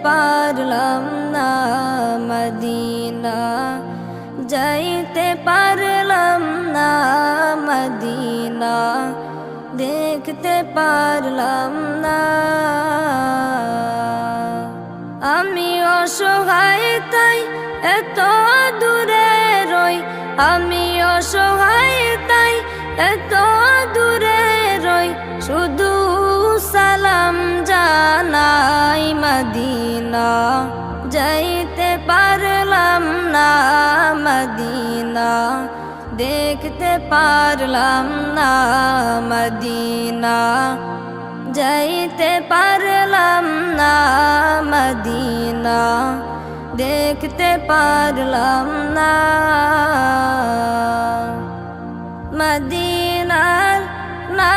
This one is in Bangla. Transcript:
পারলাম না মদিনা, যাইতে পারলাম না মদিনা, দেখতে পারলাম না। আমি অসহায় তাই এত দূরে রই, আমি অসহায় তাই এত দূরে রই, শুধু সালাম জানাই মদিনা, যাইতে পারলাম না মদিনা, দেখতে পারলাম না মদিনা, যাইতে পারলাম না মদিনা, দেখতে পারলাম না। মদিনার নাম